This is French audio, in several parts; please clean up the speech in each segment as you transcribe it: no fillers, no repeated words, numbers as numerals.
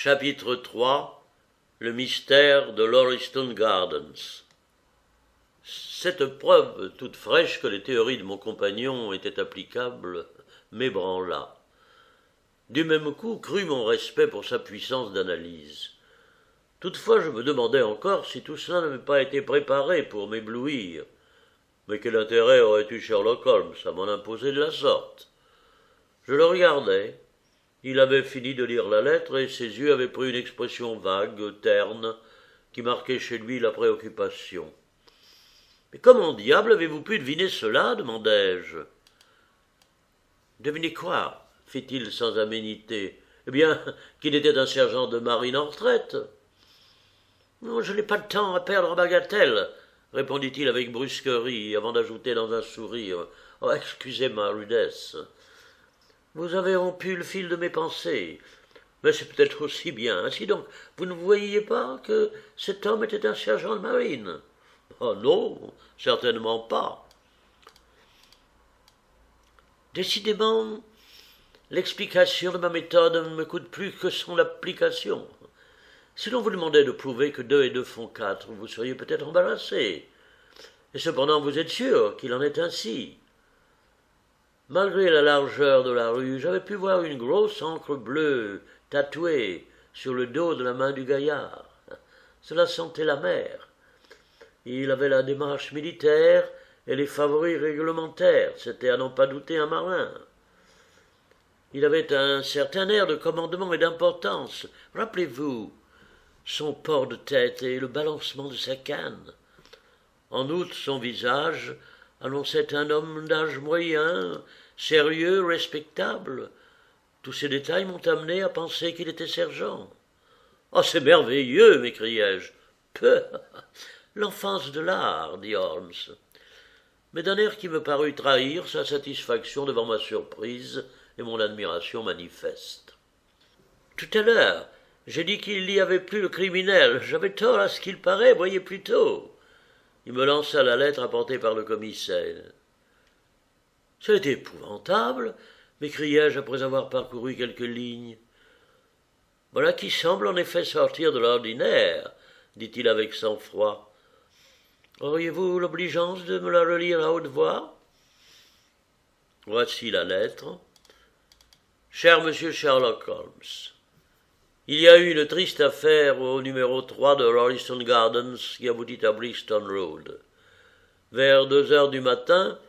Chapitre 3 Le mystère de Lauriston Gardens. Cette preuve toute fraîche que les théories de mon compagnon étaient applicables m'ébranla. Du même coup crut mon respect pour sa puissance d'analyse. Toutefois je me demandais encore si tout cela n'avait pas été préparé pour m'éblouir. Mais quel intérêt aurait eu Sherlock Holmes à m'en imposer de la sorte? Je le regardais. Il avait fini de lire la lettre et ses yeux avaient pris une expression vague, terne, qui marquait chez lui la préoccupation. « Mais comment diable avez-vous pu deviner cela » demandai-je. « Deviner quoi » fit-il sans aménité. « Eh bien, qu'il était un sergent de marine en retraite. »« Je n'ai pas de temps à perdre en bagatelle, » répondit-il avec brusquerie, avant d'ajouter dans un sourire. « Oh, excusez ma rudesse. Vous avez rompu le fil de mes pensées. Mais c'est peut-être aussi bien. Ainsi donc, vous ne voyiez pas que cet homme était un sergent de marine? » « Oh non, certainement pas. » Décidément, l'explication de ma méthode me coûte plus que son application. Si l'on vous demandait de prouver que 2 et 2 font 4, vous seriez peut-être embarrassé. Et cependant, vous êtes sûr qu'il en est ainsi. Malgré la largeur de la rue, j'avais pu voir une grosse encre bleue tatouée sur le dos de la main du gaillard. Cela sentait la mer. Il avait la démarche militaire et les favoris réglementaires. C'était à n'en pas douter un marin. Il avait un certain air de commandement et d'importance. Rappelez-vous son port de tête et le balancement de sa canne. En outre, son visage annonçait un homme d'âge moyen, sérieux, respectable. Tous ces détails m'ont amené à penser qu'il était sergent. « Oh, c'est merveilleux !» m'écriai-je. « Peu ! L'enfance de l'art, » dit Holmes, mais d'un air qui me parut trahir sa satisfaction devant ma surprise et mon admiration manifeste. « Tout à l'heure, j'ai dit qu'il n'y avait plus le criminel. J'avais tort à ce qu'il paraît, voyez plutôt. » Il me lança la lettre apportée par le commissaire. « C'est épouvantable !» m'écriai-je après avoir parcouru quelques lignes. « Voilà qui semble en effet sortir de l'ordinaire, » dit-il avec sang-froid. « Auriez-vous l'obligeance de me la relire à haute voix ?» Voici la lettre. « Cher Monsieur Sherlock Holmes, il y a eu une triste affaire au numéro 3 de Lauriston Gardens qui aboutit à Brixton Road. Vers 2 heures du matin,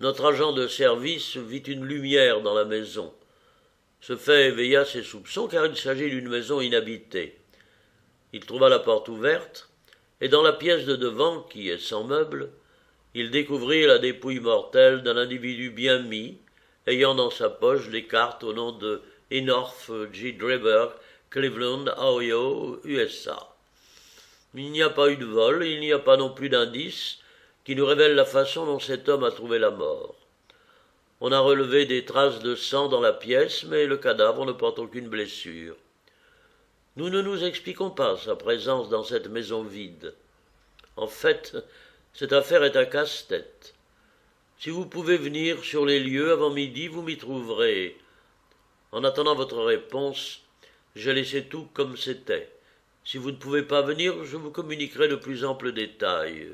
notre agent de service vit une lumière dans la maison. Ce fait éveilla ses soupçons car il s'agit d'une maison inhabitée. Il trouva la porte ouverte et dans la pièce de devant, qui est sans meubles, il découvrit la dépouille mortelle d'un individu bien mis, ayant dans sa poche des cartes au nom de Enorth G. Drever, Cleveland, Ohio, USA. Il n'y a pas eu de vol, il n'y a pas non plus d'indices qui nous révèlent la façon dont cet homme a trouvé la mort. On a relevé des traces de sang dans la pièce, mais le cadavre ne porte aucune blessure. Nous ne nous expliquons pas sa présence dans cette maison vide. En fait, cette affaire est un casse-tête. Si vous pouvez venir sur les lieux avant midi, vous m'y trouverez. En attendant votre réponse, j'ai laissé tout comme c'était. Si vous ne pouvez pas venir, je vous communiquerai de plus amples détails.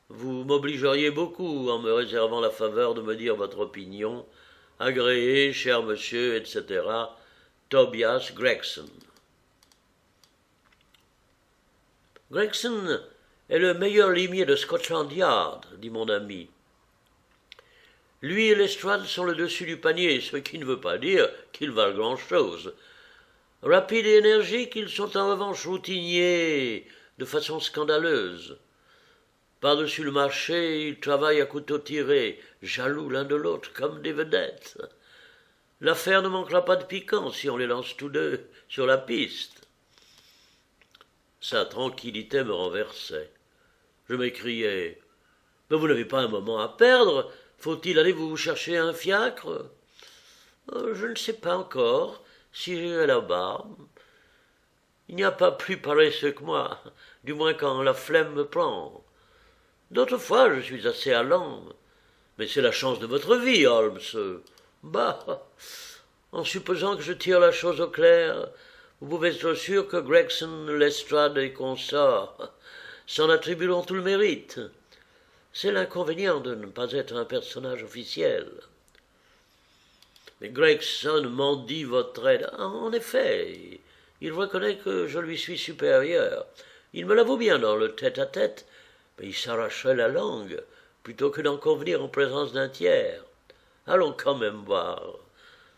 Vous m'obligeriez beaucoup en me réservant la faveur de me dire votre opinion. Agréé, cher monsieur, etc. Tobias Gregson. Gregson est le meilleur limier de Scotland Yard, dit mon ami. Lui et Lestrade sont le dessus du panier, ce qui ne veut pas dire qu'ils valent grand-chose. Rapides et énergiques, ils sont en revanche routiniers de façon scandaleuse. Par-dessus le marché, ils travaillent à couteau tiré, jaloux l'un de l'autre, comme des vedettes. L'affaire ne manquera pas de piquant si on les lance tous deux sur la piste. Sa tranquillité me renversait. Je m'écriai « Mais vous n'avez pas un moment à perdre. Faut-il aller vous chercher un fiacre ?»« Je ne sais pas encore si j'irai là-bas. Il n'y a pas plus paresseux que moi, du moins quand la flemme me prend. D'autres fois, je suis assez allant. Mais c'est la chance de votre vie, Holmes. Bah, en supposant que je tire la chose au clair, Vous pouvez être sûr que Gregson, Lestrade et consorts s'en attribueront tout le mérite. C'est l'inconvénient de ne pas être un personnage officiel. Mais Gregson m'en dit votre aide. En effet, il reconnaît que je lui suis supérieur. Il me l'avoue bien dans le tête-à-tête, mais il s'arracherait la langue plutôt que d'en convenir en présence d'un tiers. Allons quand même voir.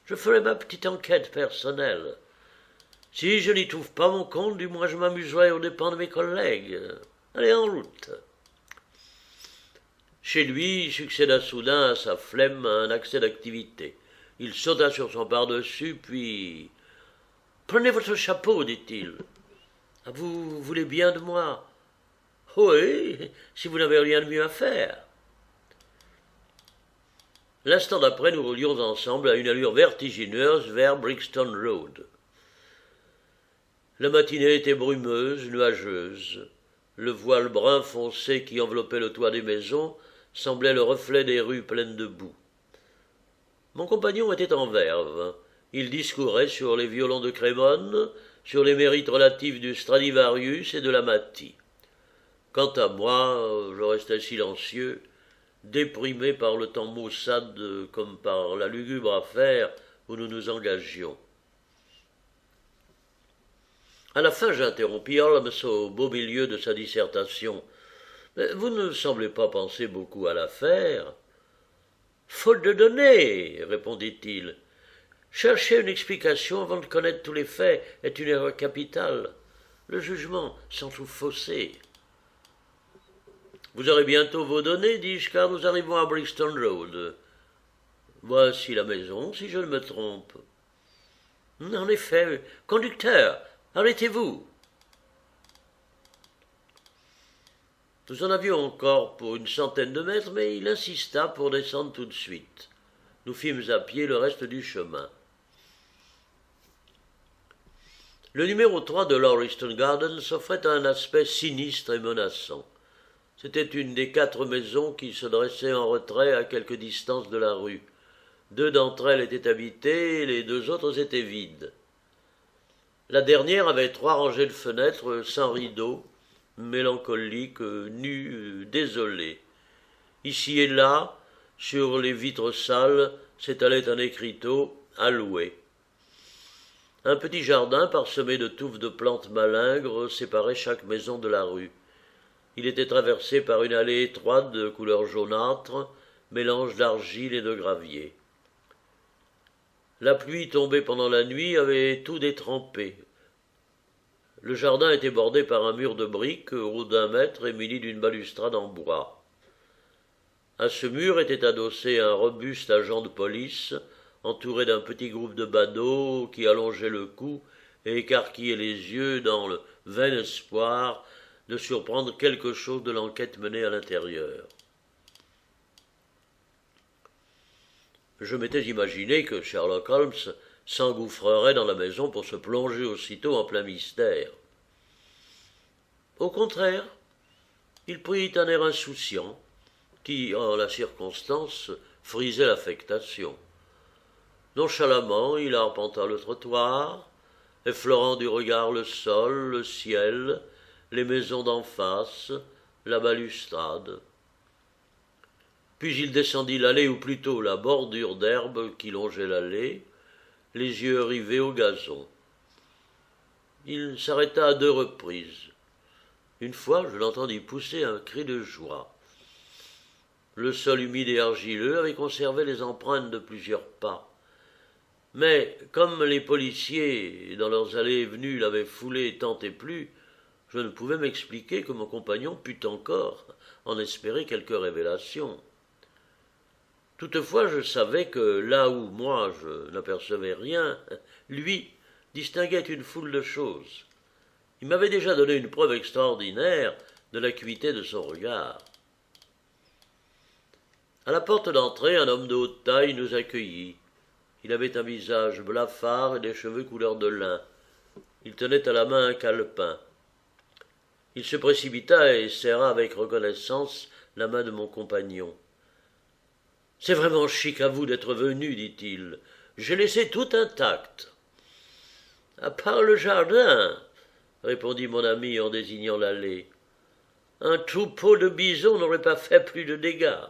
Je ferai ma petite enquête personnelle. Si je n'y trouve pas mon compte, du moins je m'amuserai aux dépens de mes collègues. Allez, en route. Chez lui succéda soudain à sa flemme un accès d'activité. Il sauta sur son pardessus, puis « Prenez votre chapeau, dit-il. Ah, vous voulez bien de moi? Oui, si vous n'avez rien de mieux à faire. » L'instant d'après, nous roulions ensemble à une allure vertigineuse vers Brixton Road. La matinée était brumeuse, nuageuse. Le voile brun foncé qui enveloppait le toit des maisons semblait le reflet des rues pleines de boue. Mon compagnon était en verve. Il discourait sur les violons de Crémone, sur les mérites relatifs du Stradivarius et de l'Amati. Quant à moi, je restais silencieux, déprimé par le temps maussade comme par la lugubre affaire où nous nous engagions. À la fin, j'interrompis Holmes au beau milieu de sa dissertation. « Mais vous ne semblez pas penser beaucoup à l'affaire. »« Faute de données, répondit-il. Chercher une explication avant de connaître tous les faits est une erreur capitale. Le jugement s'en trouve faussé. » « Vous aurez bientôt vos données, dis-je, car nous arrivons à Brixton Road. Voici la maison, si je ne me trompe. En effet, conducteur, arrêtez-vous. Nous en avions encore pour une centaine de mètres, mais il insista pour descendre tout de suite. Nous fîmes à pied le reste du chemin. Le numéro 3 de Lauriston Gardens offrait un aspect sinistre et menaçant. C'était une des 4 maisons qui se dressaient en retrait à quelque distance de la rue. 2 d'entre elles étaient habitées et les 2 autres étaient vides. La dernière avait 3 rangées de fenêtres sans rideaux, mélancoliques, nues, désolées. Ici et là, sur les vitres sales, s'étalait un écriteau « à louer ». Un petit jardin parsemé de touffes de plantes malingres séparait chaque maison de la rue. Il était traversé par une allée étroite de couleur jaunâtre, mélange d'argile et de gravier. La pluie tombée pendant la nuit avait tout détrempé. Le jardin était bordé par un mur de briques haut d'1 mètre et muni d'une balustrade en bois. À ce mur était adossé un robuste agent de police, entouré d'un petit groupe de badauds qui allongeaient le cou et écarquillaient les yeux dans le vain espoir de surprendre quelque chose de l'enquête menée à l'intérieur. Je m'étais imaginé que Sherlock Holmes s'engouffrerait dans la maison pour se plonger aussitôt en plein mystère. Au contraire, il prit un air insouciant, qui, en la circonstance, frisait l'affectation. Nonchalamment, il arpenta le trottoir, effleurant du regard le sol, le ciel, les maisons d'en face, la balustrade. Puis il descendit l'allée, ou plutôt la bordure d'herbe qui longeait l'allée, les yeux rivés au gazon. Il s'arrêta à 2 reprises. Une fois, je l'entendis pousser un cri de joie. Le sol humide et argileux avait conservé les empreintes de plusieurs pas. Mais, comme les policiers, dans leurs allées et venues, l'avaient foulé tant et plus, je ne pouvais m'expliquer que mon compagnon pût encore en espérer quelque révélation. Toutefois, je savais que là où moi je n'apercevais rien, lui distinguait une foule de choses. Il m'avait déjà donné une preuve extraordinaire de l'acuité de son regard. À la porte d'entrée, un homme de haute taille nous accueillit. Il avait un visage blafard et des cheveux couleur de lin. Il tenait à la main un calepin. Il se précipita et serra avec reconnaissance la main de mon compagnon. « C'est vraiment chic à vous d'être venu, dit-il. J'ai laissé tout intact. » À part le jardin, répondit mon ami en désignant l'allée. Un troupeau de bisons n'aurait pas fait plus de dégâts.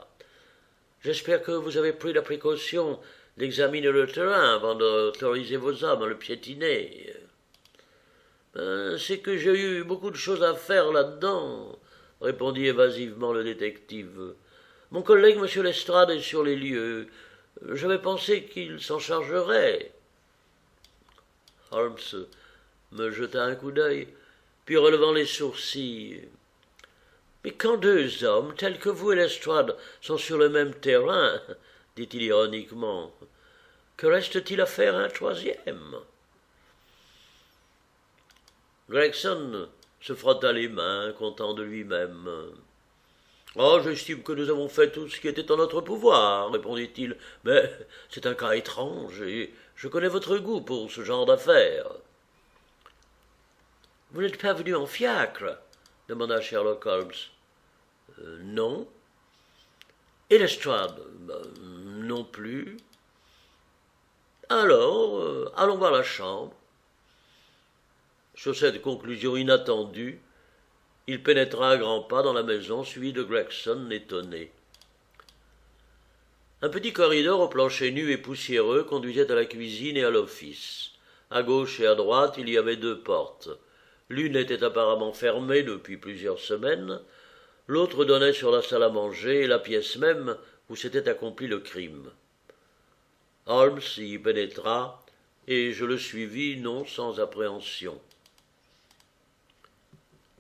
J'espère que vous avez pris la précaution d'examiner le terrain avant d'autoriser vos hommes à le piétiner. C'est que j'ai eu beaucoup de choses à faire là-dedans, répondit évasivement le détective. Mon collègue, M. Lestrade, est sur les lieux. J'avais pensé qu'il s'en chargerait. Holmes me jeta un coup d'œil, puis relevant les sourcils. Mais quand deux hommes, tels que vous et Lestrade, sont sur le même terrain, dit-il ironiquement, que reste-t-il à faire un troisième? Gregson se frotta les mains, content de lui-même. Oh, j'estime que nous avons fait tout ce qui était en notre pouvoir, répondit-il, mais c'est un cas étrange, et je connais votre goût pour ce genre d'affaires. Vous n'êtes pas venu en fiacre? Demanda Sherlock Holmes. Non. Et Lestrade? Non plus. Alors, allons voir la chambre. Sur cette conclusion inattendue, il pénétra à grands pas dans la maison, suivi de Gregson, étonné. Un petit corridor au plancher nu et poussiéreux conduisait à la cuisine et à l'office. À gauche et à droite, il y avait deux portes. L'une était apparemment fermée depuis plusieurs semaines, l'autre donnait sur la salle à manger et la pièce même où s'était accompli le crime. Holmes y pénétra, et je le suivis non sans appréhension.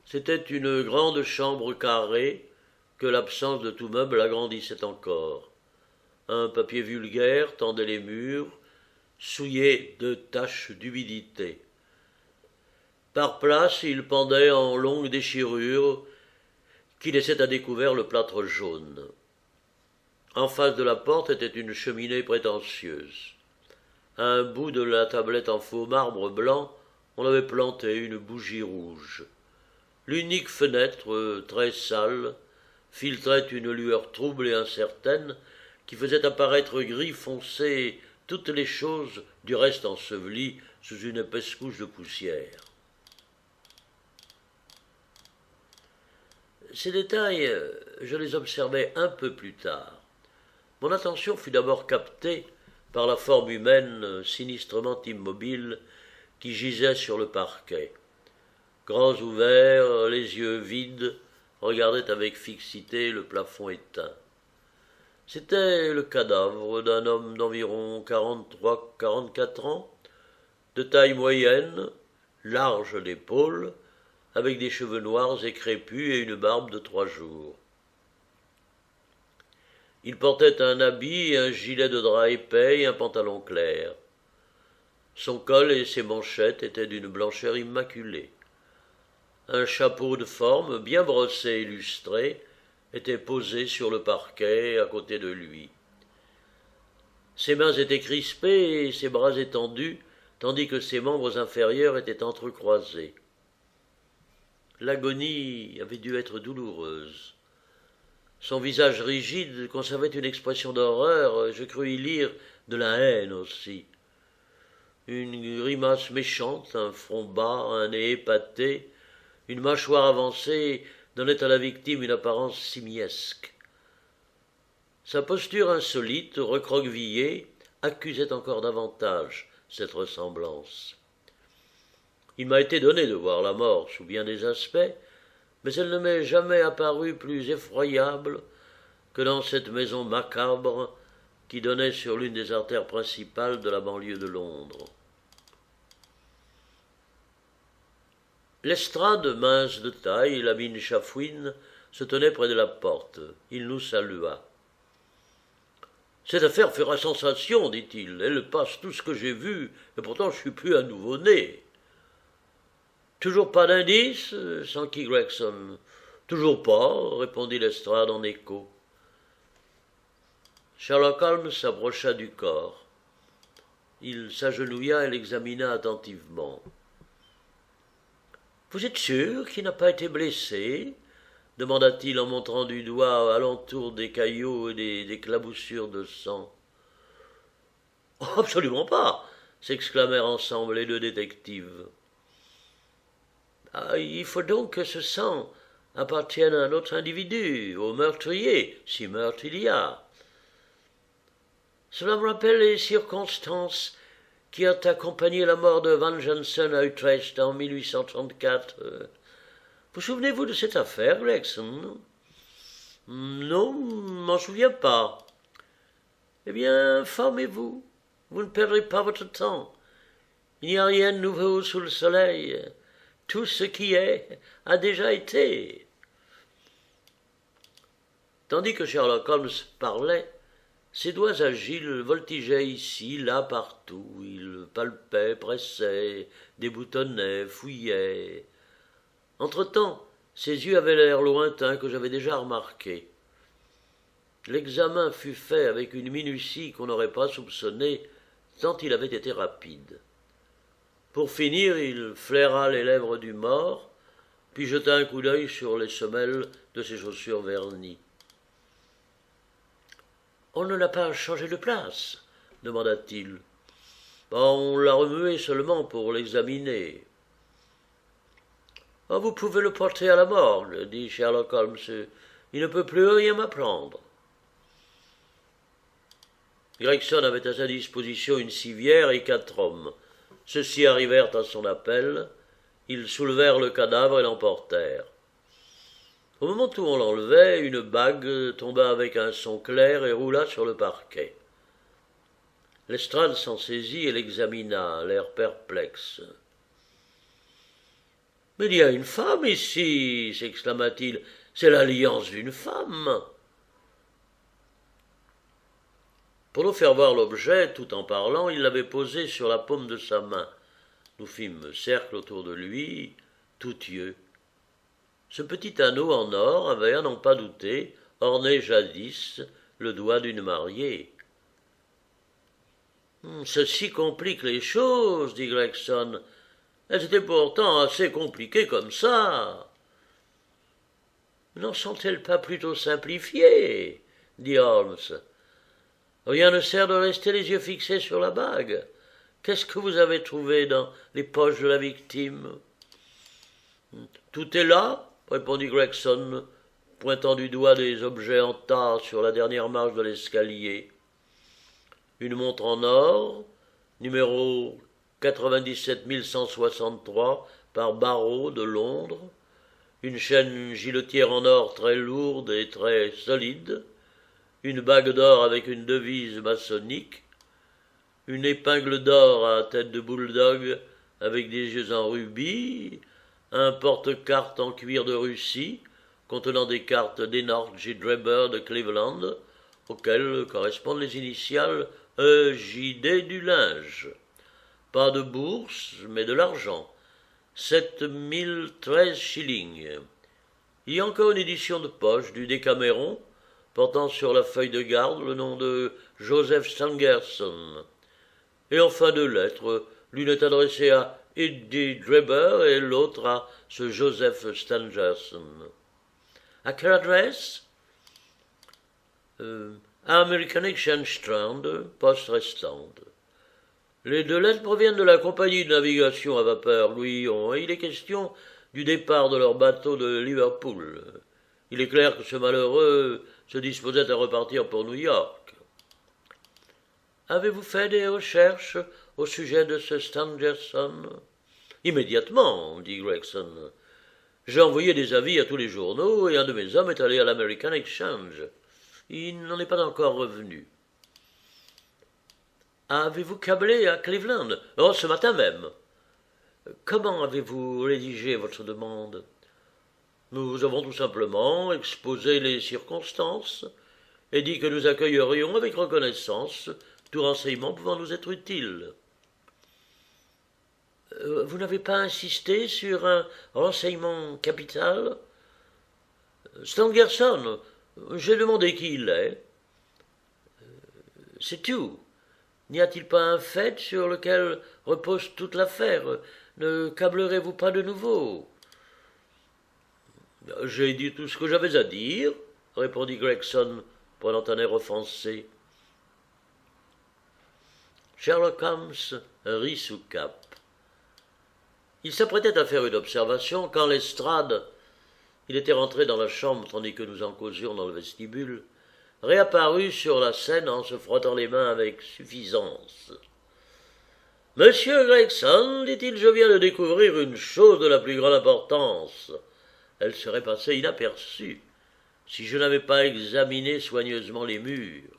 C'était une grande chambre carrée que l'absence de tout meuble agrandissait encore. Un papier vulgaire tendait les murs, souillés de taches d'humidité. Par places, il pendait en longues déchirures qui laissaient à découvert le plâtre jaune. En face de la porte était une cheminée prétentieuse. À un bout de la tablette en faux marbre blanc, on avait planté une bougie rouge. L'unique fenêtre, très sale, filtrait une lueur trouble et incertaine qui faisait apparaître gris foncé toutes les choses du reste ensevelies sous une épaisse couche de poussière. Ces détails, je les observai un peu plus tard. Mon attention fut d'abord captée par la forme humaine sinistrement immobile qui gisait sur le parquet. Grands ouverts, les yeux vides, regardaient avec fixité le plafond éteint. C'était le cadavre d'un homme d'environ 43-44 ans, de taille moyenne, large d'épaules, avec des cheveux noirs et crépus et une barbe de 3 jours. Il portait un habit et un gilet de drap épais et un pantalon clair. Son col et ses manchettes étaient d'une blancheur immaculée. Un chapeau de forme bien brossé et lustré était posé sur le parquet à côté de lui. Ses mains étaient crispées et ses bras étendus, tandis que ses membres inférieurs étaient entrecroisés. L'agonie avait dû être douloureuse. Son visage rigide conservait une expression d'horreur, et je crus y lire de la haine aussi. Une grimace méchante, un front bas, un nez épaté, une mâchoire avancée donnaient à la victime une apparence simiesque. Sa posture insolite, recroquevillée, accusait encore davantage cette ressemblance. Il m'a été donné de voir la mort sous bien des aspects, mais elle ne m'est jamais apparue plus effroyable que dans cette maison macabre qui donnait sur l'une des artères principales de la banlieue de Londres. Lestrade, mince de taille, la mine chafouine, se tenait près de la porte. Il nous salua. « Cette affaire fera sensation, dit-il. Elle passe tout ce que j'ai vu, et pourtant je suis plus un nouveau-né. » Toujours pas d'indice s'enquit Gregson. Toujours pas, répondit Lestrade en écho. Sherlock Holmes s'approcha du corps. Il s'agenouilla et l'examina attentivement. Vous êtes sûr qu'il n'a pas été blessé demanda-t-il en montrant du doigt alentour des caillots et des éclaboussures de sang. Oh, absolument pas, s'exclamèrent ensemble les deux détectives. Ah, il faut donc que ce sang appartienne à un autre individu, au meurtrier, si meurtre il y a. Cela me rappelle les circonstances qui ont accompagné la mort de Van Jansen à Utrecht en 1834. Vous souvenez-vous de cette affaire, Gregson? Non, m'en souviens pas. Eh bien, informez-vous. Vous ne perdrez pas votre temps. Il n'y a rien de nouveau sous le soleil. Tout ce qui est a déjà été. Tandis que Sherlock Holmes parlait, ses doigts agiles voltigeaient ici, là, partout. Il palpait, pressait, déboutonnait, fouillait. Entre-temps, ses yeux avaient l'air lointain que j'avais déjà remarqué. L'examen fut fait avec une minutie qu'on n'aurait pas soupçonnée, tant il avait été rapide. Pour finir, il flaira les lèvres du mort, puis jeta un coup d'œil sur les semelles de ses chaussures vernies. « On ne l'a pas changé de place ?» demanda-t-il. « On l'a remué seulement pour l'examiner. »« Oh, vous pouvez le porter à la morgue, » dit Sherlock Holmes. « Il ne peut plus rien m'apprendre. » Gregson avait à sa disposition une civière et 4 hommes. Ceux-ci arrivèrent à son appel. Ils soulevèrent le cadavre et l'emportèrent. Au moment où on l'enlevait, une bague tomba avec un son clair et roula sur le parquet. Lestrade s'en saisit et l'examina, l'air perplexe. « Mais il y a une femme ici !» s'exclama-t-il. « C'est l'alliance d'une femme !» Pour nous faire voir l'objet, tout en parlant, il l'avait posé sur la paume de sa main. Nous fîmes cercle autour de lui, tout yeux. Ce petit anneau en or avait, à n'en pas douter, orné jadis le doigt d'une mariée. « Ceci complique les choses, » dit Gregson. « Elles étaient pourtant assez compliquées comme ça. »« N'en sont-elles pas plutôt simplifiées ?» dit Holmes. « Rien ne sert de rester les yeux fixés sur la bague. Qu'est-ce que vous avez trouvé dans les poches de la victime ?»« Tout est là, » répondit Gregson, pointant du doigt des objets en tas sur la dernière marche de l'escalier. Une montre en or, numéro 97163 par Barrow de Londres, une chaîne giletière en or très lourde et très solide, une bague d'or avec une devise maçonnique, une épingle d'or à tête de bulldog avec des yeux en rubis, un porte-cartes en cuir de Russie contenant des cartes d'Enoch J. Drebber de Cleveland, auxquelles correspondent les initiales EJD du linge. Pas de bourse, mais de l'argent. 7013 shillings. Il y a encore une édition de poche du Décaméron, portant sur la feuille de garde le nom de Joseph Stangerson. Et enfin 2 lettres, l'une est adressée à Eddie Drebber et l'autre à ce Joseph Stangerson. À quelle adresse? American Exchange Strand, poste restante. Les 2 lettres proviennent de la compagnie de navigation à vapeur Louis-Hon, et il est question du départ de leur bateau de Liverpool. Il est clair que ce malheureux se disposait à repartir pour New York. Avez-vous fait des recherches au sujet de ce Stangerson? Immédiatement, dit Gregson. J'ai envoyé des avis à tous les journaux et un de mes hommes est allé à l'American Exchange. Il n'en est pas encore revenu. Avez-vous câblé à Cleveland? Oh, ce matin même. Comment avez-vous rédigé votre demande? Nous avons tout simplement exposé les circonstances et dit que nous accueillerions avec reconnaissance tout renseignement pouvant nous être utile. Vous n'avez pas insisté sur un renseignement capital? Stangerson, j'ai demandé qui il est. C'est tout. N'y a-t-il pas un fait sur lequel repose toute l'affaire? Ne câblerez-vous pas de nouveau? J'ai dit tout ce que j'avais à dire, répondit Gregson, prenant un air offensé. Sherlock Holmes rit sous cape. Il s'apprêtait à faire une observation quand Lestrade, il était rentré dans la chambre tandis que nous en causions dans le vestibule, réapparut sur la scène en se frottant les mains avec suffisance. « Monsieur Gregson, dit-il, je viens de découvrir une chose de la plus grande importance. Elle serait passée inaperçue si je n'avais pas examiné soigneusement les murs. »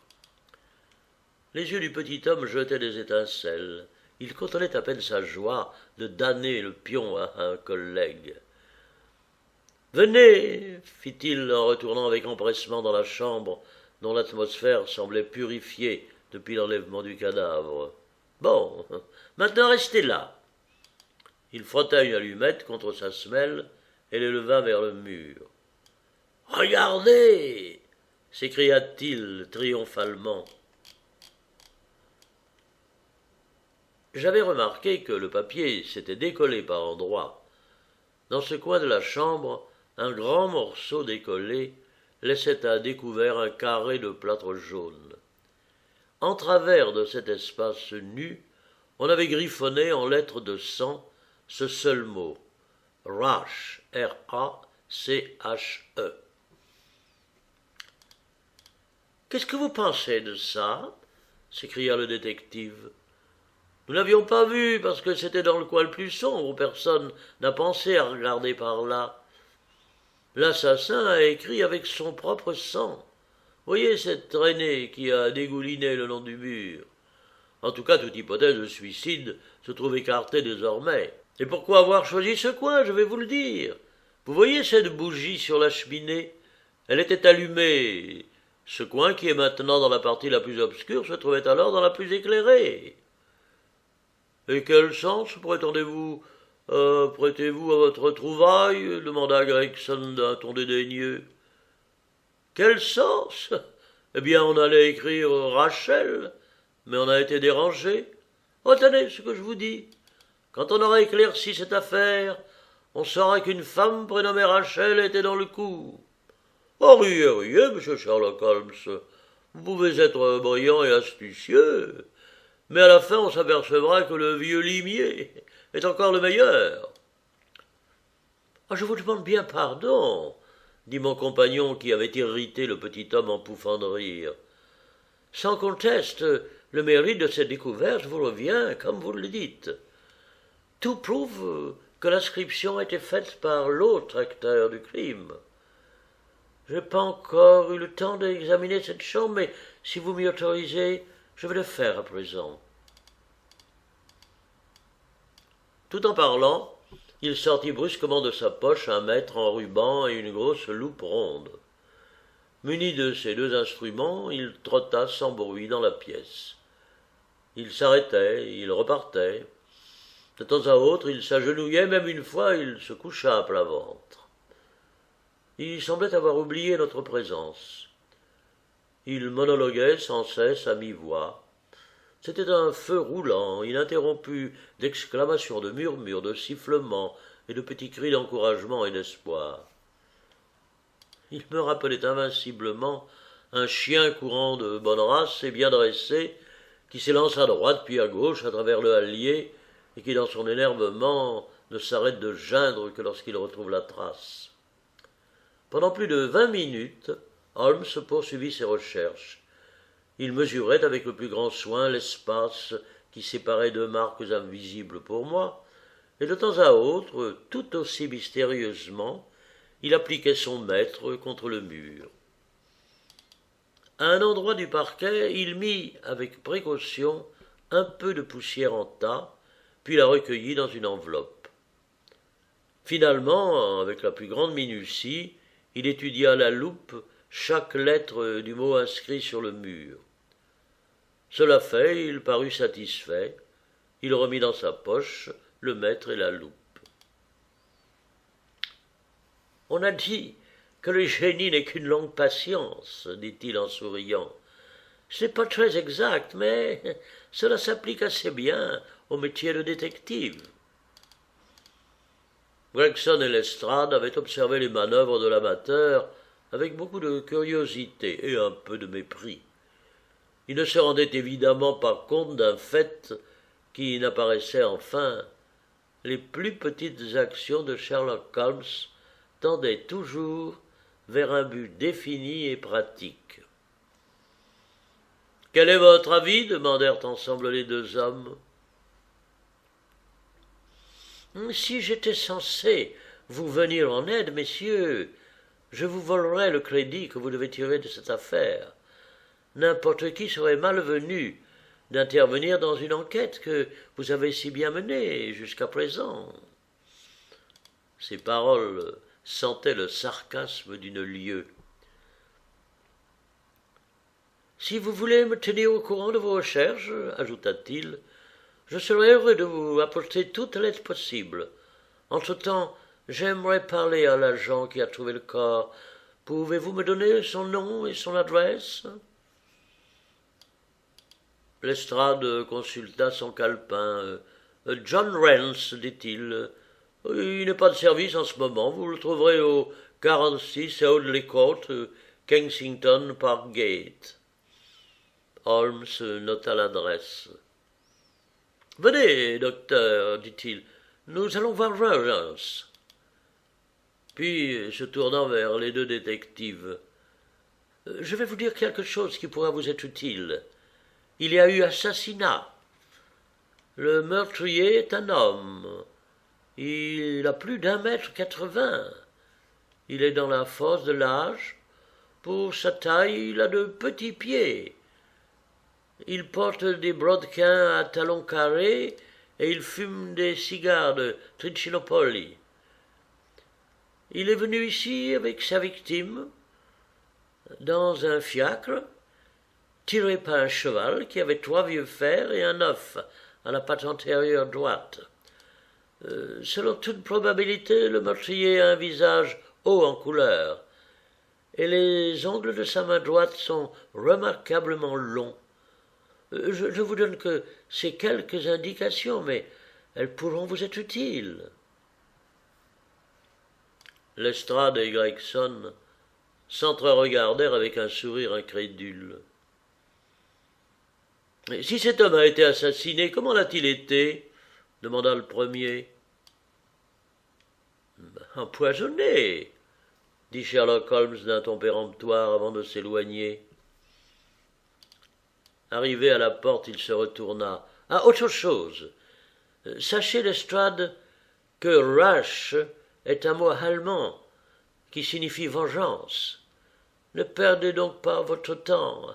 Les yeux du petit homme jetaient des étincelles. Il contenait à peine sa joie de damner le pion à un collègue. « Venez, fit-il en retournant avec empressement dans la chambre dont l'atmosphère semblait purifiée depuis l'enlèvement du cadavre. « Bon, maintenant restez là. » Il frotta une allumette contre sa semelle et l'éleva vers le mur. « Regardez » s'écria-t-il triomphalement. J'avais remarqué que le papier s'était décollé par endroits. Dans ce coin de la chambre, un grand morceau décollé laissait à découvert un carré de plâtre jaune. En travers de cet espace nu, on avait griffonné en lettres de sang ce seul mot, Rache, R-A-C-H-E. « Qu'est-ce que vous pensez de ça ?» s'écria le détective. « Nous n'avions pas vu, parce que c'était dans le coin le plus sombre, personne n'a pensé à regarder par là. L'assassin a écrit avec son propre sang. Voyez cette traînée qui a dégouliné le long du mur. En tout cas, toute hypothèse de suicide se trouve écartée désormais. Et pourquoi avoir choisi ce coin, je vais vous le dire. Vous voyez cette bougie sur la cheminée? Elle était allumée. Ce coin, qui est maintenant dans la partie la plus obscure, se trouvait alors dans la plus éclairée. Et quel sens prétendez-vous prêtez-vous à votre trouvaille demanda Gregson d'un ton dédaigneux. Quel sens? Eh bien, on allait écrire Rachel, mais on a été dérangé. Retenez ce que je vous dis. Quand on aura éclairci cette affaire, on saura qu'une femme prénommée Rachel était dans le coup. Oh, riez, riez, monsieur Sherlock Holmes. Vous pouvez être brillant et astucieux, mais à la fin on s'apercevra que le vieux limier est encore le meilleur. Ah, je vous demande bien pardon, dit mon compagnon qui avait irrité le petit homme en pouffant de rire. Sans conteste, le mérite de cette découverte vous revient, comme vous le dites. Tout prouve que l'inscription a été faite par l'autre acteur du crime. Je n'ai pas encore eu le temps d'examiner cette chambre, mais si vous m'y autorisez, je vais le faire à présent. Tout en parlant, il sortit brusquement de sa poche un mètre en ruban et une grosse loupe ronde. Muni de ces deux instruments, il trotta sans bruit dans la pièce. Il s'arrêtait, il repartait. De temps à autre, il s'agenouillait, même une fois, il se coucha à plat ventre. Il semblait avoir oublié notre présence. Il monologuait sans cesse à mi-voix. C'était un feu roulant, ininterrompu d'exclamations, de murmures, de sifflements et de petits cris d'encouragement et d'espoir. Il me rappelait invinciblement un chien courant de bonne race et bien dressé, qui s'élance à droite puis à gauche à travers le hallier et qui, dans son énervement, ne s'arrête de geindre que lorsqu'il retrouve la trace. Pendant plus de 20 minutes, Holmes poursuivit ses recherches. Il mesurait avec le plus grand soin l'espace qui séparait deux marques invisibles pour moi, et de temps à autre, tout aussi mystérieusement, il appliquait son mètre contre le mur. À un endroit du parquet, il mit, avec précaution, un peu de poussière en tas, puis la recueillit dans une enveloppe. Finalement, avec la plus grande minutie, il étudia à la loupe chaque lettre du mot inscrit sur le mur. Cela fait, il parut satisfait. Il remit dans sa poche le mètre et la loupe. « On a dit que le génie n'est qu'une longue patience, dit-il en souriant. Ce n'est pas très exact, mais cela s'applique assez bien au métier de détective. » Gregson et Lestrade avaient observé les manœuvres de l'amateur avec beaucoup de curiosité et un peu de mépris. Il ne se rendait évidemment pas compte d'un fait qui n'apparaissait enfin. Les plus petites actions de Sherlock Holmes tendaient toujours vers un but défini et pratique. « Quel est votre avis » demandèrent ensemble les deux hommes. « Si j'étais censé vous venir en aide, messieurs, je vous volerais le crédit que vous devez tirer de cette affaire. N'importe qui serait malvenu d'intervenir dans une enquête que vous avez si bien menée jusqu'à présent. » Ces paroles sentaient le sarcasme d'une lieue. « Si vous voulez me tenir au courant de vos recherches, ajouta-t-il, je serai heureux de vous apporter toute l'aide possible. Entre-temps, j'aimerais parler à l'agent qui a trouvé le corps. Pouvez-vous me donner son nom et son adresse ?» Lestrade consulta son calepin. « John Rance, dit-il. Il n'est pas de service en ce moment. Vous le trouverez au 46 Audley Court, Kensington Park Gate. » Holmes nota l'adresse. « Venez, docteur, dit-il, nous allons voir Rance. » Puis, se tournant vers les deux détectives, « Je vais vous dire quelque chose qui pourra vous être utile. Il y a eu assassinat. Le meurtrier est un homme. Il a plus d'1,80 m. Il est dans la force de l'âge. Pour sa taille, il a de petits pieds. Il porte des brodequins à talons carrés et il fume des cigares de Trichinopoly. Il est venu ici avec sa victime, dans un fiacre, tiré par un cheval qui avait 3 vieux fers et un œuf à la patte antérieure droite. Selon toute probabilité, le meurtrier a un visage haut en couleur, et les ongles de sa main droite sont remarquablement longs. Je vous donne que ces quelques indications, mais elles pourront vous être utiles. Lestrade et Gregson s'entre-regardèrent avec un sourire incrédule. « Si cet homme a été assassiné, comment l'a-t-il été ?» demanda le premier. « Empoisonné » dit Sherlock Holmes d'un ton péremptoire avant de s'éloigner. Arrivé à la porte, il se retourna. « Ah, autre chose. Sachez, Lestrade, que Rache est un mot allemand qui signifie vengeance. Ne perdez donc pas votre temps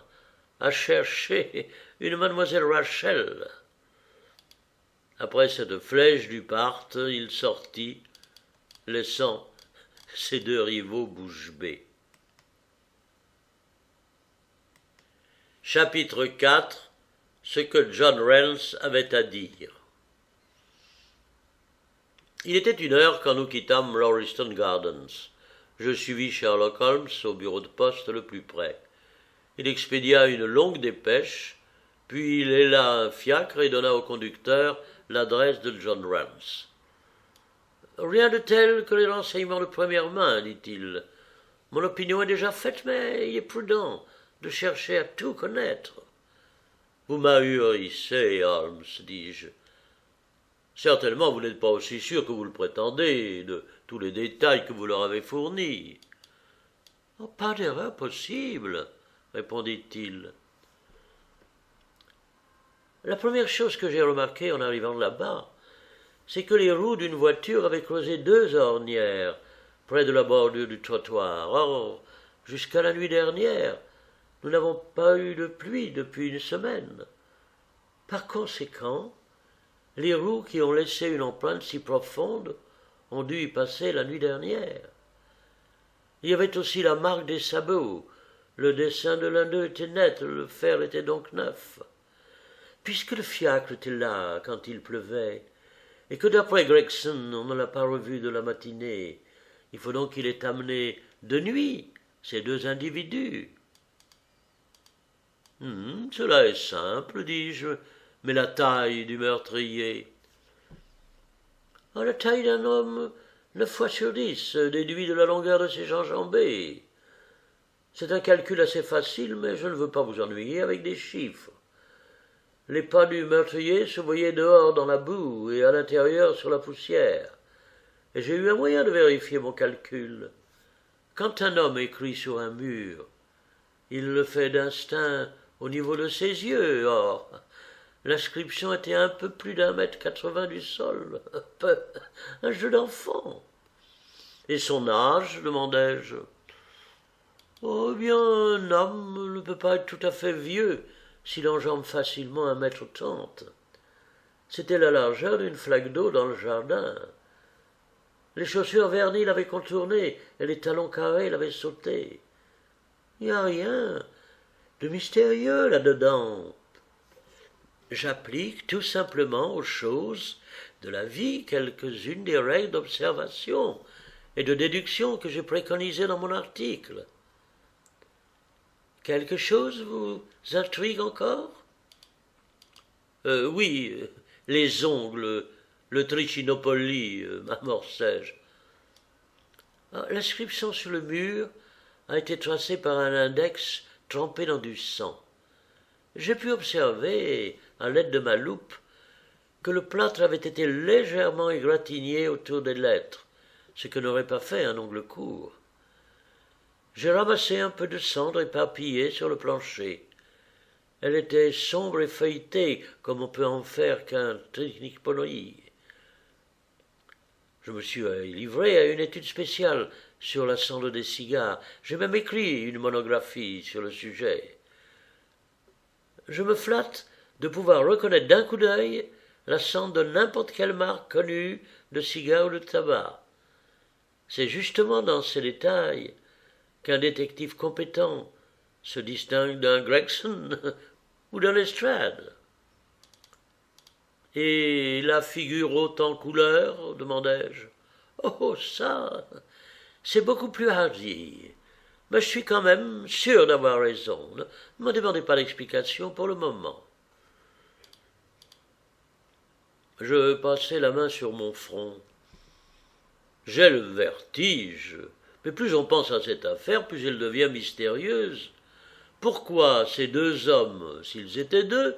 à chercher une mademoiselle Rachel. » Après cette flèche du part, il sortit, laissant ses deux rivaux bouche bée. Chapitre 4. Ce que John Rance avait à dire. Il était 1 heure quand nous quittâmes Lauriston Gardens. Je suivis Sherlock Holmes au bureau de poste le plus près. Il expédia une longue dépêche, puis il héla un fiacre et donna au conducteur l'adresse de John Rance. « Rien de tel que les renseignements de première main, dit-il. Mon opinion est déjà faite, mais il est prudent de chercher à tout connaître. »« Vous m'ahurissez, Holmes, dis-je. Certainement, vous n'êtes pas aussi sûr que vous le prétendez de tous les détails que vous leur avez fournis. »« Oh, pas d'erreur possible, » répondit-il. « La première chose que j'ai remarquée en arrivant là-bas, c'est que les roues d'une voiture avaient creusé 2 ornières près de la bordure du trottoir. Or, jusqu'à la nuit dernière, nous n'avons pas eu de pluie depuis 1 semaine. Par conséquent, les roues qui ont laissé une empreinte si profonde ont dû y passer la nuit dernière. Il y avait aussi la marque des sabots. Le dessin de l'un d'eux était net, le fer était donc neuf. Puisque le fiacre était là quand il pleuvait, et que d'après Gregson, on ne l'a pas revu de la matinée, il faut donc qu'il ait amené de nuit ces 2 individus. « Cela est simple, dis-je, mais la taille du meurtrier. »« La taille d'un homme 9 fois sur 10, déduit de la longueur de ses enjambées. C'est un calcul assez facile, mais je ne veux pas vous ennuyer avec des chiffres. Les pas du meurtrier se voyaient dehors dans la boue et à l'intérieur sur la poussière. Et j'ai eu un moyen de vérifier mon calcul. Quand un homme écrit sur un mur, il le fait d'instinct au niveau de ses yeux. Or, l'inscription était un peu plus d'1,80 m du sol. Un jeu d'enfant. Et son âge, demandai-je. Oh bien, un homme ne peut pas être tout à fait vieux s'il enjambe facilement 1,80 m. C'était la largeur d'une flaque d'eau dans le jardin. Les chaussures vernies l'avaient contourné et les talons carrés l'avaient sauté. Il n'y a rien de mystérieux là-dedans. J'applique tout simplement aux choses de la vie quelques-unes des règles d'observation et de déduction que j'ai préconisées dans mon article. Quelque chose vous intrigue encore? Oui, les ongles, le Trichinopoly, m'amorçai-je. L'inscription sur le mur a été tracée par un index trempé dans du sang. J'ai pu observer, à l'aide de ma loupe, que le plâtre avait été légèrement égratigné autour des lettres, ce que n'aurait pas fait un ongle court. J'ai ramassé un peu de cendre éparpillée sur le plancher. Elle était sombre et feuilletée, comme on peut en faire qu'un trichinopoly. Je me suis livré à une étude spéciale sur la cendre des cigares. J'ai même écrit une monographie sur le sujet. Je me flatte de pouvoir reconnaître d'un coup d'œil la cendre de n'importe quelle marque connue de cigares ou de tabac. C'est justement dans ces détails qu'un détective compétent se distingue d'un Gregson ou d'un Lestrade. « Et la figure haute en couleur ?» demandai-je. « Oh, ça, c'est beaucoup plus hardi. Mais je suis quand même sûr d'avoir raison. Ne me demandez pas d'explication pour le moment. » Je passai la main sur mon front. J'ai le vertige, mais plus on pense à cette affaire, plus elle devient mystérieuse. Pourquoi ces deux hommes, s'ils étaient deux,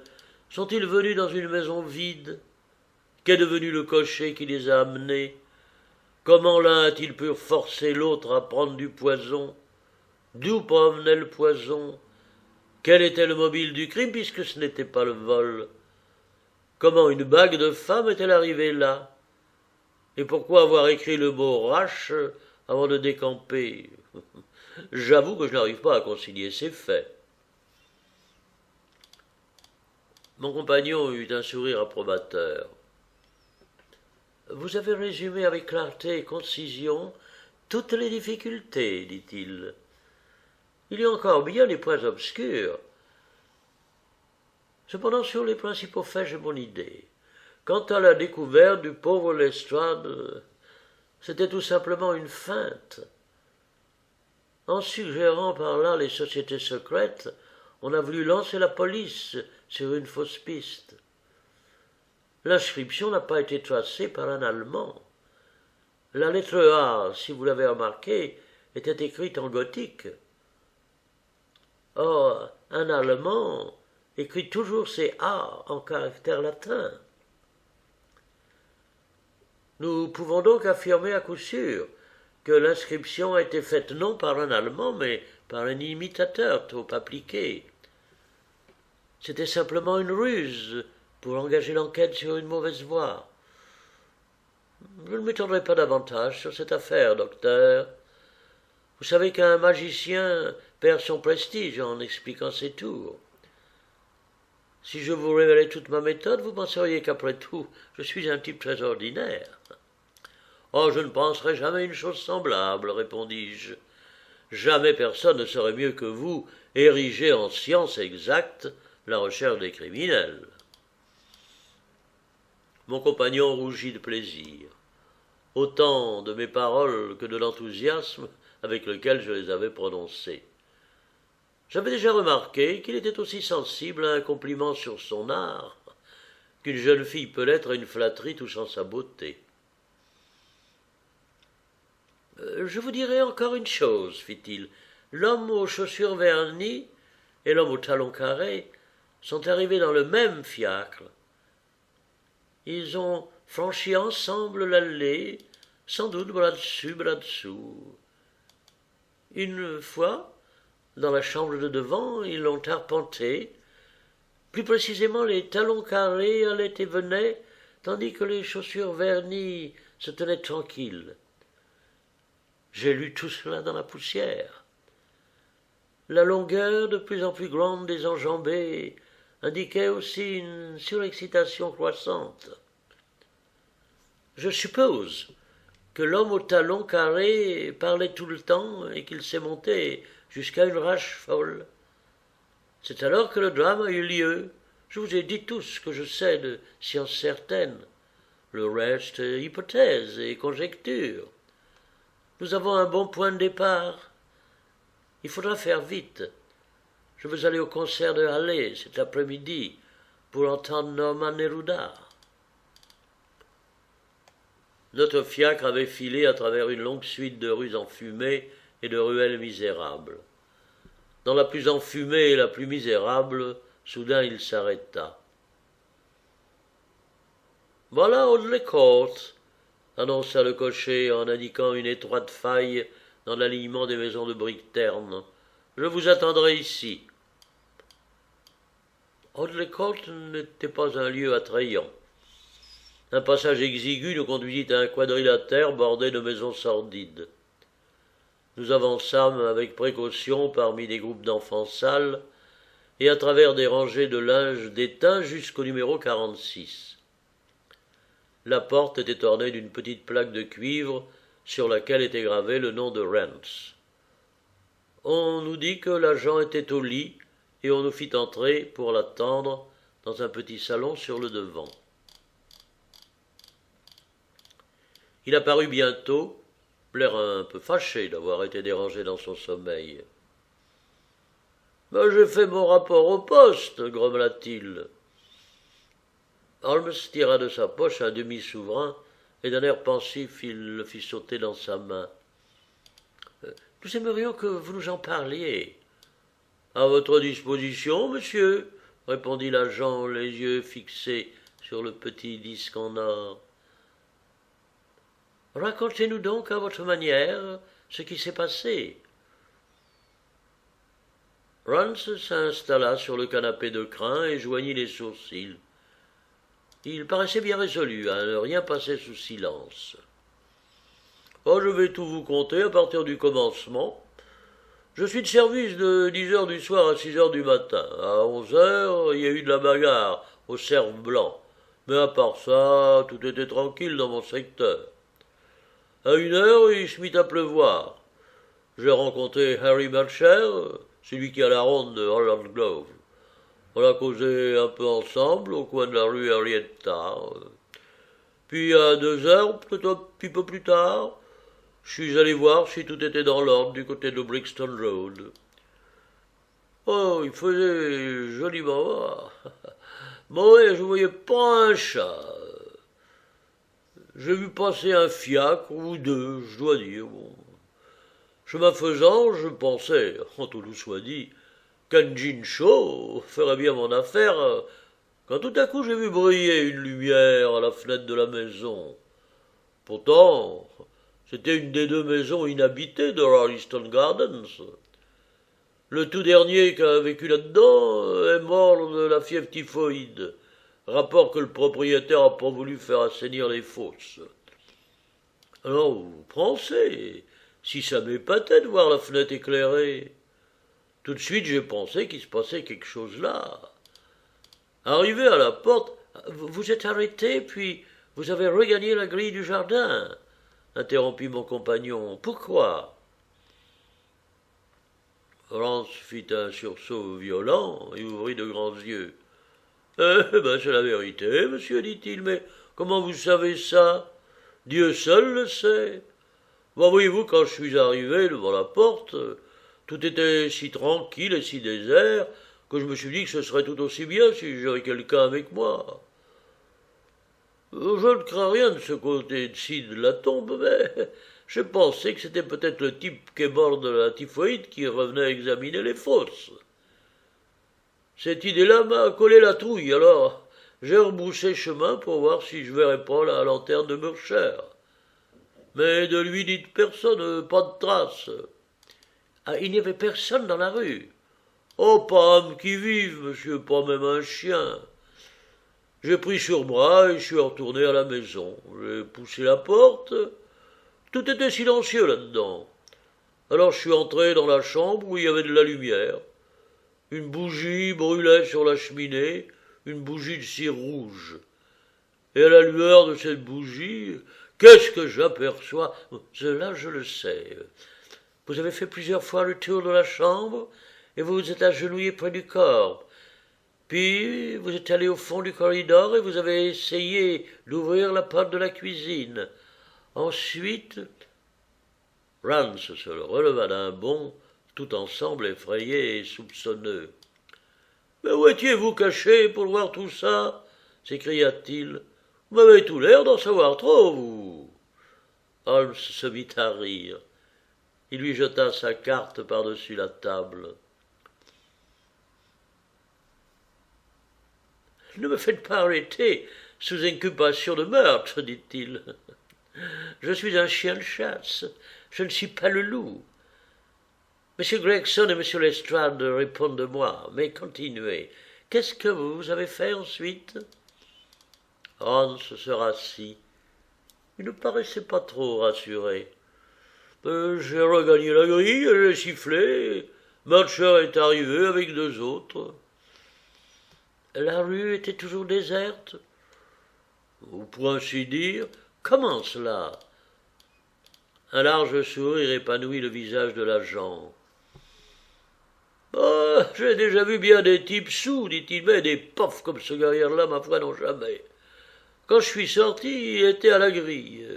sont-ils venus dans une maison vide? Qu'est devenu le cocher qui les a amenés? Comment l'un a-t-il pu forcer l'autre à prendre du poison? D'où provenait le poison? Quel était le mobile du crime, puisque ce n'était pas le vol? Comment une bague de femme est-elle arrivée là? Et pourquoi avoir écrit le mot rache avant de décamper? J'avoue que je n'arrive pas à concilier ces faits. Mon compagnon eut un sourire approbateur. Vous avez résumé avec clarté et concision toutes les difficultés, dit-il. Il y a encore bien des points obscurs. Cependant, sur les principaux faits, j'ai mon idée. Quant à la découverte du pauvre Lestrade, c'était tout simplement une feinte. En suggérant par là les sociétés secrètes, on a voulu lancer la police sur une fausse piste. L'inscription n'a pas été tracée par un Allemand. La lettre A, si vous l'avez remarqué, était écrite en gothique. Or, un Allemand écrit toujours ses A en caractère latin. Nous pouvons donc affirmer à coup sûr que l'inscription a été faite non par un Allemand, mais par un imitateur trop appliqué. C'était simplement une ruse pour engager l'enquête sur une mauvaise voie. Je ne m'étendrai pas davantage sur cette affaire, docteur. Vous savez qu'un magicien perd son prestige en expliquant ses tours. Si je vous révélais toute ma méthode, vous penseriez qu'après tout, je suis un type très ordinaire. « Oh, je ne penserai jamais une chose semblable, répondis-je. Jamais personne ne saurait mieux que vous ériger en science exacte la recherche des criminels. » Mon compagnon rougit de plaisir, autant de mes paroles que de l'enthousiasme avec lequel je les avais prononcées. J'avais déjà remarqué qu'il était aussi sensible à un compliment sur son art qu'une jeune fille peut l'être à une flatterie touchant sa beauté. « Je vous dirai encore une chose, fit-il, L'homme aux chaussures vernies et l'homme aux talons carrés sont arrivés dans le même fiacre. Ils ont franchi ensemble l'allée, sans doute bras dessus, bras dessous. Une fois, dans la chambre de devant, ils l'ont arpenté. Plus précisément, les talons carrés allaient et venaient, tandis que les chaussures vernies se tenaient tranquilles. J'ai lu tout cela dans la poussière. La longueur de plus en plus grande des enjambées indiquait aussi une surexcitation croissante. Je suppose que l'homme aux talons carrés parlait tout le temps et qu'il s'est monté jusqu'à une rage folle. C'est alors que le drame a eu lieu. Je vous ai dit tout ce que je sais de science certaine. Le reste est hypothèse et conjecture. Nous avons un bon point de départ. Il faudra faire vite. Je veux aller au concert de Halle cet après-midi pour entendre Norman Neruda. Notre fiacre avait filé à travers une longue suite de rues enfumées et de ruelles misérables. Dans la plus enfumée et la plus misérable, soudain il s'arrêta. « Voilà Audley Court », annonça le cocher en indiquant une étroite faille dans l'alignement des maisons de briques ternes. « Je vous attendrai ici. » Audley Court n'était pas un lieu attrayant. Un passage exigu nous conduisit à un quadrilatère bordé de maisons sordides. Nous avançâmes avec précaution parmi des groupes d'enfants sales et à travers des rangées de linge déteint jusqu'au numéro 46. La porte était ornée d'une petite plaque de cuivre sur laquelle était gravé le nom de Rance. On nous dit que l'agent était au lit et on nous fit entrer pour l'attendre dans un petit salon sur le devant. Il apparut bientôt, l'air un peu fâché d'avoir été dérangé dans son sommeil. « Ben, j'ai fait mon rapport au poste, grommela-t-il. Holmes tira de sa poche un demi-souverain et d'un air pensif il le fit sauter dans sa main. « Nous aimerions que vous nous en parliez. »« À votre disposition, monsieur, » répondit l'agent, les yeux fixés sur le petit disque en or. « Racontez-nous donc à votre manière ce qui s'est passé. » Rance s'installa sur le canapé de crin et joignit les sourcils. Il paraissait bien résolu à ne rien passer sous silence. « Oh, je vais tout vous conter à partir du commencement. Je suis de service de 10 heures du soir à 6 heures du matin. À 11 heures, il y a eu de la bagarre au cerf blanc. Mais à part ça, tout était tranquille dans mon secteur. À 1 heure, il se mit à pleuvoir. J'ai rencontré Harry Melcher, celui qui a la ronde de Holland Grove. On a causé un peu ensemble au coin de la rue Henrietta. Puis à 2 heures, peut-être un petit peu plus tard, je suis allé voir si tout était dans l'ordre du côté de Brixton Road. Oh, il faisait joliment voir. Moi, je voyais pas un chat. J'ai vu passer un fiacre ou deux, je dois dire. Bon. Chemin faisant, je pensais, en tout nous soit dit, qu'un gin chaud ferait bien mon affaire, quand tout à coup j'ai vu briller une lumière à la fenêtre de la maison. Pourtant, c'était une des 2 maisons inhabitées de Royston Gardens. Le tout dernier qui a vécu là-dedans est mort de la fièvre typhoïde, rapport que le propriétaire n'a pas voulu faire assainir les fosses. Alors vous pensez, si ça m'épatait de voir la fenêtre éclairée. Tout de suite j'ai pensé qu'il se passait quelque chose là. Arrivé à la porte, vous êtes arrêté, puis vous avez regagné la grille du jardin, interrompit mon compagnon. Pourquoi? Rance fit un sursaut violent et ouvrit de grands yeux. C'est la vérité, monsieur, dit-il, mais comment vous savez ça? Dieu seul le sait. Voyez-vous, quand je suis arrivé devant la porte, tout était si tranquille et si désert que je me suis dit que ce serait tout aussi bien si j'avais quelqu'un avec moi. Je ne crains rien de ce côté-ci de la tombe, mais j'ai pensé que c'était peut-être le type qui est mort de la typhoïde qui revenait examiner les fosses. Cette idée-là m'a collé la trouille, alors j'ai rebroussé chemin pour voir si je verrais pas la lanterne de Murcher. Mais de lui dites personne, pas de trace. Ah, il n'y avait personne dans la rue. Oh, pas âme qui vive, monsieur, pas même un chien. J'ai pris sur bras et je suis retourné à la maison. J'ai poussé la porte. Tout était silencieux là-dedans. Alors je suis entré dans la chambre où il y avait de la lumière. Une bougie brûlait sur la cheminée, une bougie de cire rouge. Et à la lueur de cette bougie, qu'est-ce que j'aperçois? Cela, je le sais. Vous avez fait plusieurs fois le tour de la chambre et vous vous êtes agenouillé près du corps. Puis vous êtes allé au fond du corridor et vous avez essayé d'ouvrir la porte de la cuisine. Ensuite, Rance se releva d'un bond, tout ensemble effrayé et soupçonneux. « Mais où étiez-vous caché pour voir tout ça ?» s'écria-t-il. « Vous m'avez tout l'air d'en savoir trop, vous !» Holmes se mit à rire. Il lui jeta sa carte par-dessus la table. « Ne me faites pas arrêter sous incubation de meurtre, dit-il. Je suis un chien de chasse, je ne suis pas le loup. M. Gregson et M. Lestrade répondent de moi, mais continuez. Qu'est-ce que vous avez fait ensuite? Hans se rassit. Il ne paraissait pas trop rassuré. J'ai regagné la grille et j'ai sifflé. Murcher est arrivé avec deux autres. La rue était toujours déserte? Pour ainsi dire. Comment cela? Un large sourire épanouit le visage de l'agent. Ah, j'ai déjà vu bien des types sous, dit-il, mais des pofs comme ce gaillard-là, ma foi, non jamais. Quand je suis sorti, il était à la grille.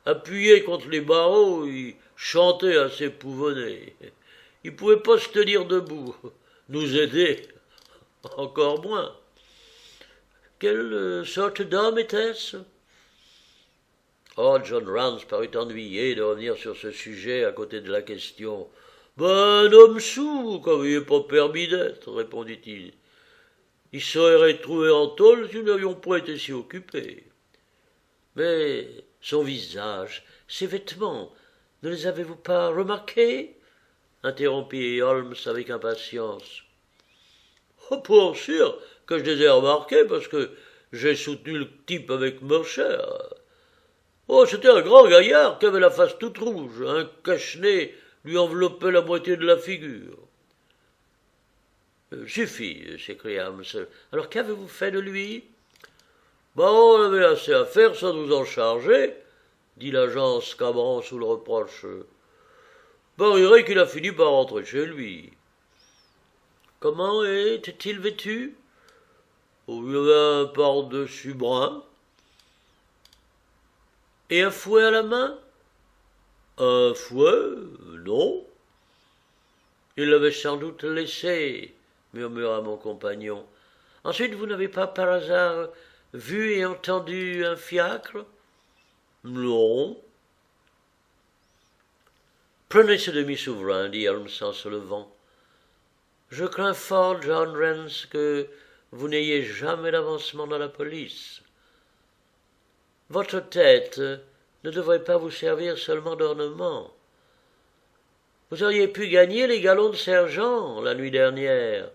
Appuyé contre les barreaux, il chantait à s'épouvanner. Il ne pouvait pas se tenir debout. Nous aider, encore moins. Quelle sorte d'homme était-ce? Oh, John Rance parut ennuyé de revenir sur ce sujet à côté de la question. Un homme sourd, comme il n'est pas permis d'être, répondit-il. Il serait retrouvé en tôle si nous n'avions pas été si occupés. Mais son visage, ses vêtements, ne les avez-vous pas remarqués? Interrompit Holmes avec impatience. Oh, pour sûr que je les ai remarqués parce que j'ai soutenu le type avec Murcher. Oh, c'était un grand gaillard qui avait la face toute rouge, un cache-nez lui enveloppait la moitié de la figure. Suffit, s'écria Holmes. Alors qu'avez-vous fait de lui? On avait assez à faire sans nous en charger, dit l'agent scabrant sous le reproche. Parierait qu'il a fini par rentrer chez lui. Comment était-il vêtu? Il y avait un pardessus brun. Et un fouet à la main? Un fouet? Non. Il l'avait sans doute laissé, murmura mon compagnon. Ensuite, vous n'avez pas par hasard vu et entendu un fiacre? Non. Prenez ce demi-souverain, dit Holmes en se levant. Je crains fort, John Rance, que vous n'ayez jamais d'avancement dans la police. Votre tête ne devrait pas vous servir seulement d'ornement. Vous auriez pu gagner les galons de sergent la nuit dernière.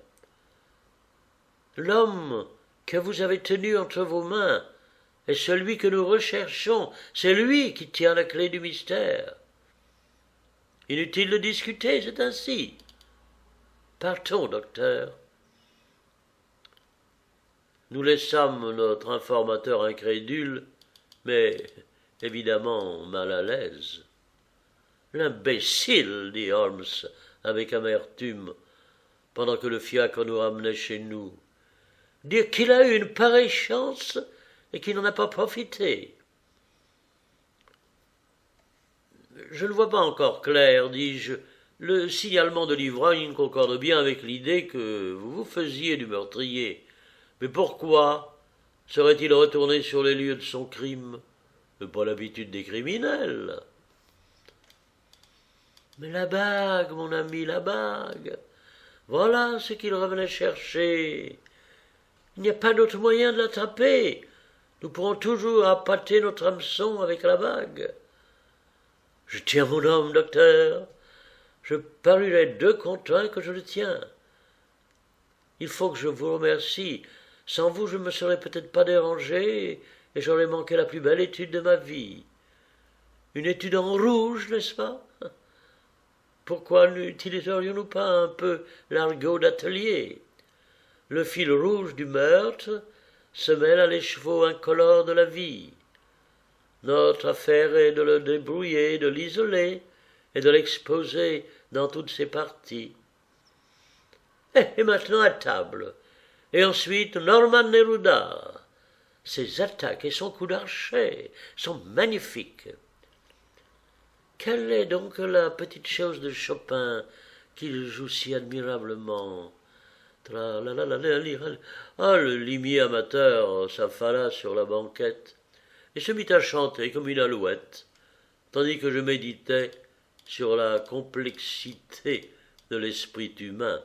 L'homme que vous avez tenu entre vos mains est celui que nous recherchons, c'est lui qui tient la clé du mystère. Inutile de discuter, c'est ainsi. Partons, docteur. Nous laissâmes notre informateur incrédule, mais évidemment mal à l'aise. L'imbécile, dit Holmes avec amertume, pendant que le fiacre nous ramenait chez nous. Dire qu'il a eu une pareille chance et qu'il n'en a pas profité. Je ne vois pas encore clair, dis-je. Le signalement de l'ivrogne concorde bien avec l'idée que vous vous faisiez du meurtrier. Mais pourquoi Serait-il retourné sur les lieux de son crime? Pas l'habitude des criminels. Mais la bague, mon ami, la bague, voilà ce qu'il revenait chercher. Il n'y a pas d'autre moyen de l'attraper. Nous pourrons toujours appâter notre hameçon avec la bague. Je tiens mon homme, docteur. Je parierais 2 contre 1 que je le tiens. Il faut que je vous remercie. Sans vous, je ne me serais peut-être pas dérangé et j'aurais manqué la plus belle étude de ma vie. Une étude en rouge, n'est-ce pas? Pourquoi n'utiliserions-nous pas un peu l'argot d'atelier? Le fil rouge du meurtre se mêle à l'écheveau incolore de la vie. Notre affaire est de le débrouiller, de l'isoler et de l'exposer dans toutes ses parties. Et maintenant à table. Et ensuite Norman Neruda. Ses attaques et son coup d'archet sont magnifiques. Quelle est donc la petite chose de Chopin qu'il joue si admirablement? Ah, le limier amateur s'affala sur la banquette et se mit à chanter comme une alouette, tandis que je méditais sur la complexité de l'esprit humain.